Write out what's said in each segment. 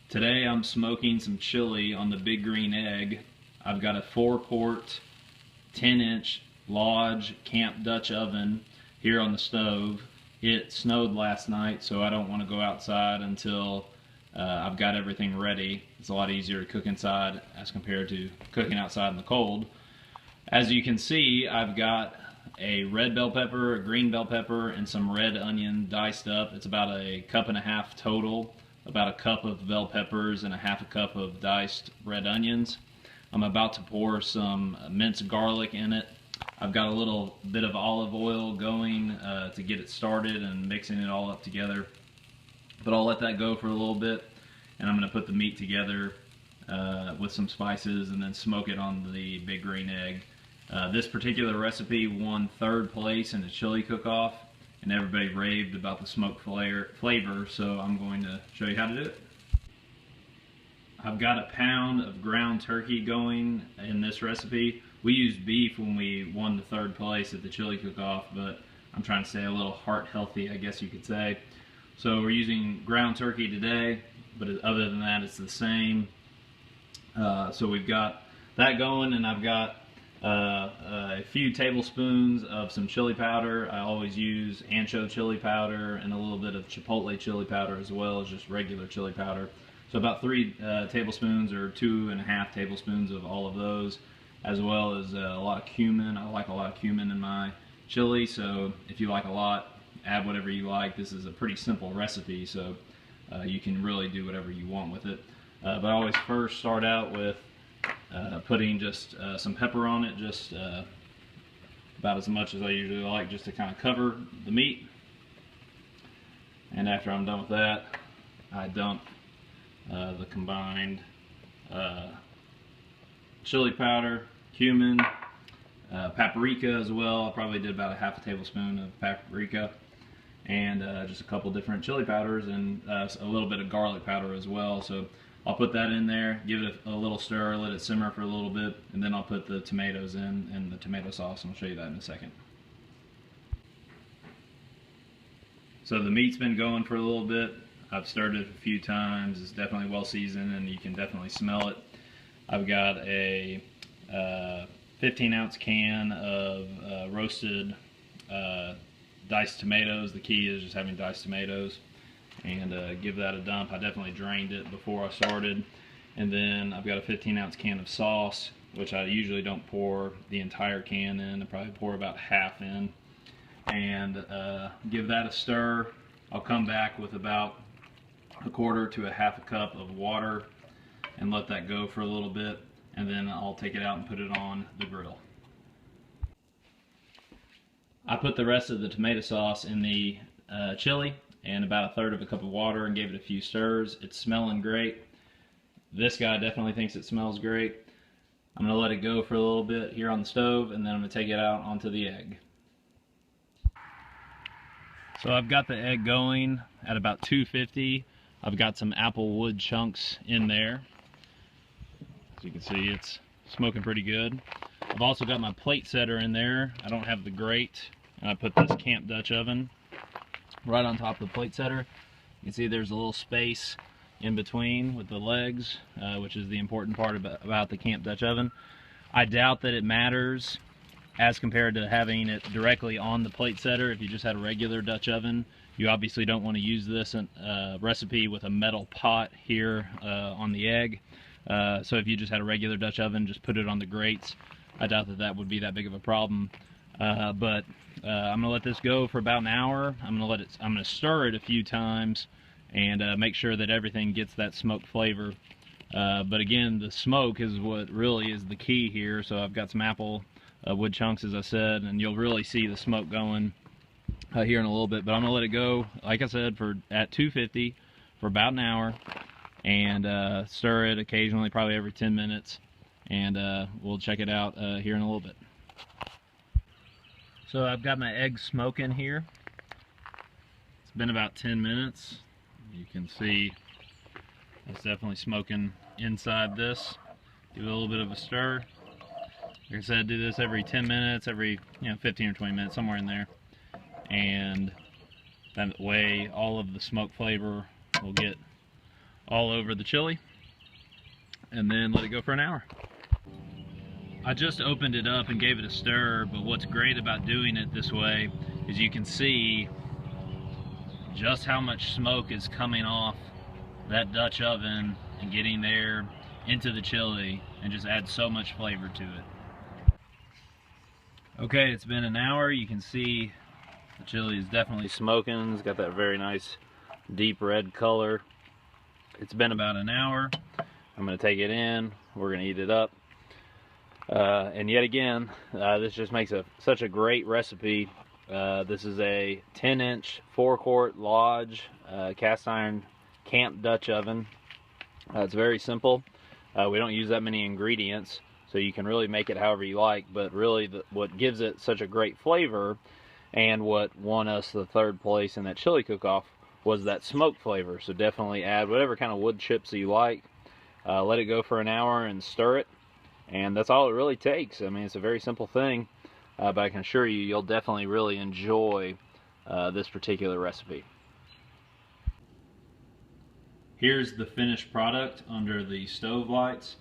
Today I'm smoking some chili on the Big Green Egg. I've got a 4-quart, 10-inch Lodge Camp Dutch oven here on the stove. It snowed last night, so I don't want to go outside until I've got everything ready. It's a lot easier to cook inside as compared to cooking outside in the cold. As you can see, I've got a red bell pepper, a green bell pepper, and some red onion diced up. It's about a cup and a half total. About a cup of bell peppers and a half a cup of diced red onions. I'm about to pour some minced garlic in it. I've got a little bit of olive oil going to get it started and mixing it all up together. But I'll let that go for a little bit, and I'm going to put the meat together with some spices and then smoke it on the Big Green Egg. This particular recipe won 3rd place in the chili cook-off, and everybody raved about the smoke flavor, so I'm going to show you how to do it. I've got a pound of ground turkey going in this recipe. We used beef when we won the 3rd place at the chili cook-off, but I'm trying to stay a little heart healthy, I guess you could say. So we're using ground turkey today, but other than that, it's the same. So we've got that going, and I've got a few tablespoons of some chili powder. I always use ancho chili powder and a little bit of chipotle chili powder as well as just regular chili powder. So about 3 tablespoons or 2.5 tablespoons of all of those, as well as a lot of cumin. I like a lot of cumin in my chili, so if you like a lot, add whatever you like. This is a pretty simple recipe, so you can really do whatever you want with it. But I always first start out with putting just some pepper on it, just about as much as I usually like, just to kind of cover the meat. And after I'm done with that, I dump the combined chili powder, cumin, paprika as well. I probably did about a half a tablespoon of paprika, and just a couple different chili powders, and a little bit of garlic powder as well. So I'll put that in there, give it a little stir, let it simmer for a little bit, and then I'll put the tomatoes in and the tomato sauce, and I'll show you that in a second. So the meat's been going for a little bit. I've stirred it a few times. It's definitely well seasoned, and you can definitely smell it. I've got a 15-ounce can of roasted diced tomatoes. The key is just having diced tomatoes, and give that a dump. I definitely drained it before I started. And then I've got a 15-ounce can of sauce, which I usually don't pour the entire can in. I probably pour about half in, and give that a stir. I'll come back with about a quarter to a half a cup of water and let that go for a little bit, and then I'll take it out and put it on the grill. I put the rest of the tomato sauce in the chili and about 1/3 of a cup of water and gave it a few stirs. It's smelling great. This guy definitely thinks it smells great. I'm going to let it go for a little bit here on the stove, and then I'm going to take it out onto the egg. So I've got the egg going at about 250. I've got some apple wood chunks in there. As you can see, it's smoking pretty good. I've also got my plate setter in there. I don't have the grate, and I put this Camp Dutch oven right on top of the plate setter. You can see there's a little space in between with the legs, which is the important part about the Camp Dutch oven. I doubt that it matters as compared to having it directly on the plate setter. If you just had a regular Dutch oven, you obviously don't want to use this recipe with a metal pot here on the egg. So if you just had a regular Dutch oven, just put it on the grates. I doubt that that would be that big of a problem. But I'm gonna let this go for about an hour. I'm gonna stir it a few times and make sure that everything gets that smoke flavor. But again, the smoke is what really is the key here. So I've got some apple wood chunks, as I said, and you'll really see the smoke going here in a little bit. But I'm gonna let it go, like I said, at 250 for about an hour, and stir it occasionally, probably every 10 minutes, and we'll check it out here in a little bit. So I've got my eggs smoking here. It's been about 10 minutes. You can see it's definitely smoking inside this. Give it a little bit of a stir. Like I said, do this every 10 minutes, every 15 or 20 minutes, somewhere in there. And that way all of the smoke flavor will get all over the chili, and then let it go for an hour. I just opened it up and gave it a stir, but what's great about doing it this way is you can see just how much smoke is coming off that Dutch oven and getting there into the chili, and just adds so much flavor to it. Okay, it's been an hour. You can see the chili is definitely smoking. It's got that very nice deep red color. It's been about an hour. I'm gonna take it in. We're gonna eat it up. And yet again, this just makes such a great recipe. This is a 10-inch 4-quart Lodge cast iron camp Dutch oven. It's very simple. We don't use that many ingredients, so you can really make it however you like, but really what gives it such a great flavor, and what won us the 3rd place in that chili cook-off, was that smoke flavor. So definitely add whatever kind of wood chips that you like. Let it go for an hour and stir it, and that's all it really takes. I mean, it's a very simple thing, but I can assure you, you'll definitely really enjoy this particular recipe. Here's the finished product under the stove lights.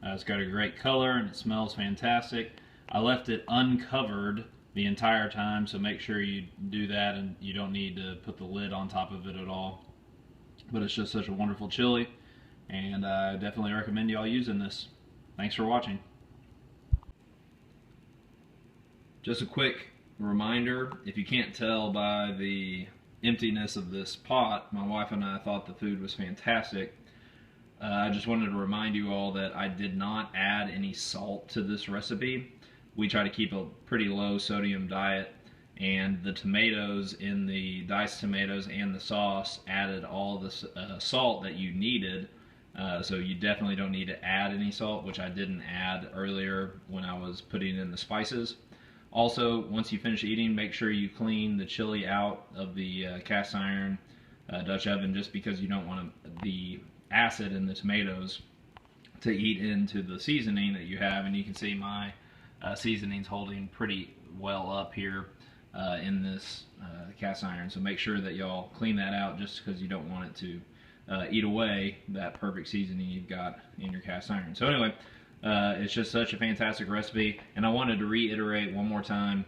It's got a great color and it smells fantastic. I left it uncovered the entire time, so make sure you do that, and you don't need to put the lid on top of it at all. But it's just such a wonderful chili, and I definitely recommend you all using this. Thanks for watching. Just a quick reminder, if you can't tell by the emptiness of this pot, my wife and I thought the food was fantastic. I just wanted to remind you all that I did not add any salt to this recipe. We try to keep a pretty low sodium diet, and the tomatoes in the diced tomatoes and the sauce added all the salt that you needed. So you definitely don't need to add any salt, which I didn't add earlier when I was putting in the spices. Also, once you finish eating, make sure you clean the chili out of the cast iron Dutch oven, just because you don't want the acid in the tomatoes to eat into the seasoning that you have. And you can see my seasoning's holding pretty well up here in this cast iron. So make sure that y'all clean that out, just because you don't want it to eat away that perfect seasoning you've got in your cast iron. So anyway, it's just such a fantastic recipe, and I wanted to reiterate one more time.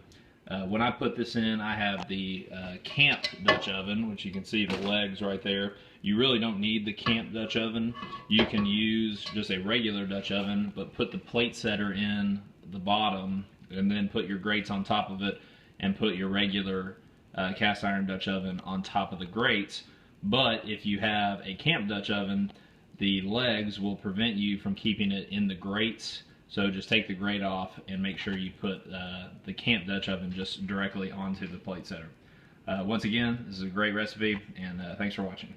When I put this in, I have the camp Dutch oven, which you can see the legs right there. You really don't need the camp Dutch oven. You can use just a regular Dutch oven, but put the plate setter in the bottom, and then put your grates on top of it, and put your regular cast iron Dutch oven on top of the grates. But if you have a camp Dutch oven, the legs will prevent you from keeping it in the grates. So just take the grate off and make sure you put the camp Dutch oven just directly onto the plate setter. Once again, this is a great recipe, and thanks for watching.